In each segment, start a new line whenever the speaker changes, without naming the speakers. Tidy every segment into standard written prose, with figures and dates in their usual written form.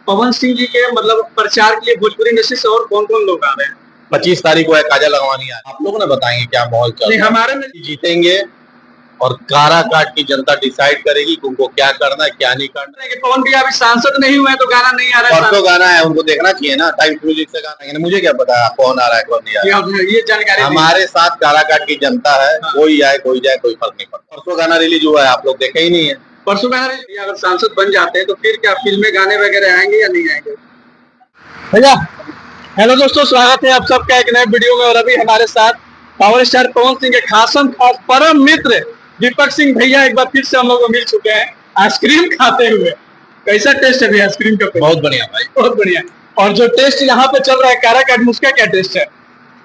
पवन सिंह जी के मतलब प्रचार के लिए भोजपुरी इंडस्ट्री से और कौन कौन लोग आ रहे हैं?
25 तारीख को है काजा लगवानी है। आप लोग ना बताएंगे क्या माहौल चल
नहीं,
रहा है।
हमारे में
जीतेंगे और काराकाट की जनता डिसाइड करेगी कि उनको क्या करना है क्या नहीं करना है।
कि पवन भैया अभी सांसद नहीं हुए हैं तो गाना नहीं आ रहा है।
परसों गाना है, उनको देखना चाहिए ना, टाइम्स म्यूजिक से गाना है। मुझे क्या पता कौन आ रहा है कौन नहीं आ रहा है।
ये जानकारी
हमारे साथ काराकाट की जनता है।
हाँ।
कोई जाए कोई जाए कोई फर्क नहीं पड़ता। परसों गाना रिलीज हुआ है, आप लोग देखे ही नहीं है।
परसों गाना अगर सांसद बन जाते हैं तो फिर क्या फिल्में गाने वगैरह आएंगे या नहीं आएंगे? भैया हेलो दोस्तों, स्वागत है आप सबका एक नए वीडियो में। और अभी हमारे साथ पावर स्टार पवन सिंह के खासम खास परम मित्र दीपक सिंह भैया एक बार फिर से हम लोग को मिल चुके हैं आइसक्रीम खाते हुए। कैसा टेस्ट है भैया आइसक्रीम का?
बहुत बढ़िया भाई,
बहुत बढ़िया। और जो टेस्ट यहाँ पे चल रहा है काराकाट में, उसका क्या टेस्ट है?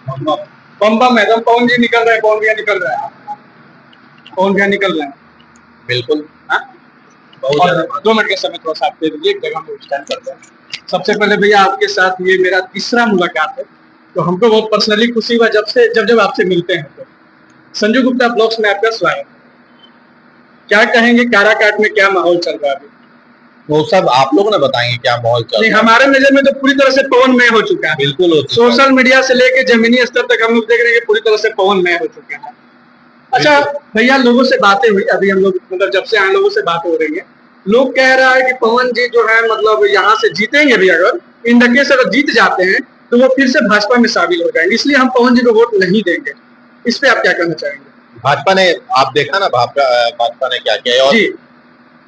बम बम एकदम। पवन जी निकल रहे हैं, पवन भैया निकल रहे हैं, पवन भैया निकल रहे हैं।
बिल्कुल।
हाँ?
बहुत
और
ज्यादा।
2 मिनट के समय थोड़ा सा आप दे दीजिए, एक जगह में स्टैंड करते हैं। सबसे पहले भैया आपके साथ ये मेरा तीसरा मुलाकात है, तो हमको बहुत पर्सनली खुशी हुआ जब आपसे मिलते हैं। तो संजू गुप्ता ब्लॉग्स में आपका स्वागत है। क्या कहेंगे काराकाट में क्या माहौल चल रहा है अभी?
वो सब आप लोग ना बताएंगे क्या माहौल चल
नहीं,
रहा है।
हमारे नजर में तो पूरी तरह से पवन मय हो चुका है।
बिल्कुल हो चुका है।
सोशल मीडिया से लेके जमीनी स्तर तक हम लोग देख रहे हैं कि पूरी तरह से पवन मय हो चुके हैं। अच्छा भैया, लोगों से बातें हुई अभी हम लोग, मतलब जब से आए लोगों से बातें हो रही है, लोग कह रहा है कि पवन जी जो है मतलब यहाँ से जीतेंगे भी, अगर इन केस अगर जीत जाते हैं तो वो फिर से भाजपा में शामिल हो जाएंगे, इसलिए हम पवन जी को वोट नहीं देंगे। इस पे आप क्या कहना चाहेंगे?
भाजपा ने, आप देखा ना भाजपा ने क्या किया है। और
जी,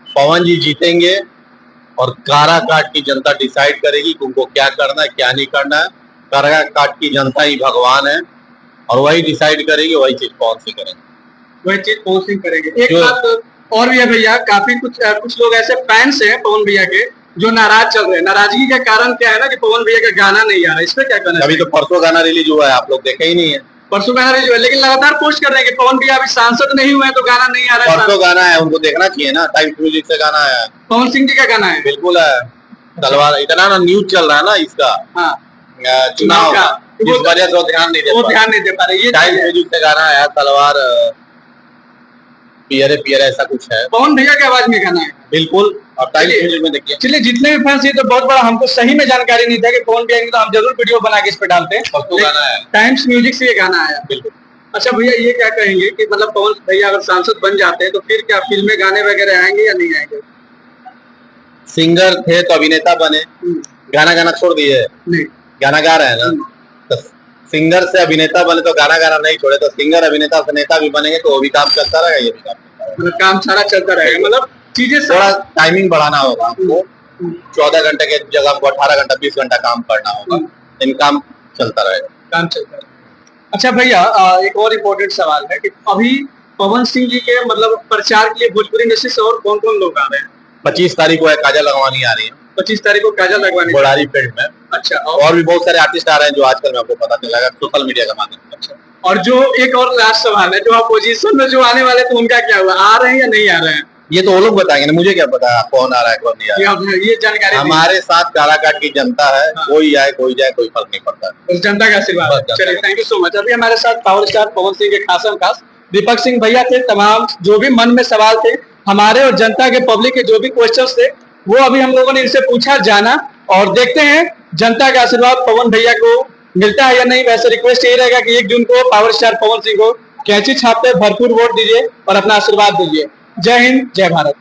पवन जी जीतेंगे और काराकाट की जनता डिसाइड करेगी कि उनको क्या करना है क्या नहीं करना है। काराकाट की जनता ही भगवान है और वही डिसाइड करेगी, वही चीज पवन सिंह करेंगे।
वही चीज पवन सिंह करेंगे। एक बात और भी है भैया, काफी कुछ लोग ऐसे फैंस हैं पवन भैया के जो नाराज चल रहे हैं। नाराजगी का कारण क्या है ना कि पवन भैया का गाना नहीं आ रहा है, इस पे क्या कहना?
अभी तो परसों गाना रिलीज हुआ है, आप लोग देखे ही नहीं है।
परसों गाना रिलीज हुआ है, लेकिन लगातार पोस्ट कर रहे हैं कि पवन भैया अभी सांसद नहीं हुए हैं तो गाना नहीं आ रहा है।
परसों गाना है, उनको देखना चाहिए ना, टाइम्स म्यूजिक से गाना है।
पवन सिंह जी का गाना है?
बिल्कुल है। तलवार इतना ना न्यूज चल रहा है ना इसका,
हाँ,
चुनाव का, इस वजह से वो ध्यान नहीं दे पा रहे।
ये
टाइम्स म्यूजिक से गाना है तलवार पियरे पियरे ऐसा कुछ है।
पवन भैया की आवाज में गाना है?
बिल्कुल। और टाइम्स म्यूजिक में देखिए।
चलिए, जितने भी फैंस, ये तो बहुत बड़ा, हमको सही में जानकारी नहीं था कि पवन भैया की, तो हम जरूर वीडियो बना के इस पे डालते हैं।
परसों गाना है,
टाइम्स म्यूजिक से ये गाना आया।
बिल्कुल।
अच्छा भैया, ये क्या कहेंगे कि मतलब पवन भैया अगर सांसद बन जाते हैं तो फिर क्या फिल्में गाने वगैरह आएंगे या नहीं आएंगे?
सिंगर थे तो अभिनेता बने, गाना गाना छोड़ दिए?
नहीं,
गाना गा रहे हैं ना। तो सिंगर से अभिनेता बने तो गाना गाना नहीं छोड़े, तो सिंगर अभिनेता से नेता भी बनेंगे तो वो भी काम चलता रहेगा, ये भी काम चलता रहेगा।
मतलब काम सारा चलता रहेगा, मतलब चीजें
थोड़ा टाइमिंग बढ़ाना होगा हमको। 14 घंटे के जगह हमको 18 घंटा 20 घंटा काम करना होगा, इन काम चलता रहेगा।
काम चलता रहेगा। अच्छा भैया, एक और इम्पोर्टेंट सवाल है कि अभी पवन सिंह जी के मतलब प्रचार के लिए भोजपुरी इंडस्ट्री से और कौन कौन लोग आ रहे हैं?
25 तारीख को है काजा लगवानी आ रही है।
25 तारीख को काजल लगवानी
बोड़ारी फील्ड में।
अच्छा,
और भी बहुत सारे आर्टिस्ट आ रहे हैं जो आजकल में आपको पता चलेगा सोशल मीडिया के माध्यम से।
अच्छा, और जो एक और लास्ट सवाल है, जो अपोजिशन में जो आने वाले तो उनका क्या हुआ, आ रहे हैं या नहीं आ रहे हैं?
ये तो वो लोग बताएंगे ना, मुझे क्या पता कौन आ रहा है कौन नहीं आ रहा है।
ये जानकारी
हमारे साथ काराकाट की जनता है।
हाँ।
कोई जाए कोई फर्क नहीं पड़ता।
उस जनता का आशीर्वाद। चलिए, थैंक यू सो मच। अभी हमारे साथ पावर स्टार पवन सिंह के खासम खास दीपक सिंह भैया थे। तमाम जो भी मन में सवाल थे हमारे और जनता के, पब्लिक के जो भी क्वेश्चंस थे, वो अभी हम लोगों ने इनसे पूछा, जाना, और देखते हैं जनता का आशीर्वाद पवन भैया को मिलता है या नहीं। वैसे रिक्वेस्ट यही रहेगा कि 1 जून को पावर स्टार पवन सिंह को कैंची छाप पे भरपूर वोट दीजिए और अपना आशीर्वाद दीजिए। जय हिंद, जय भारत।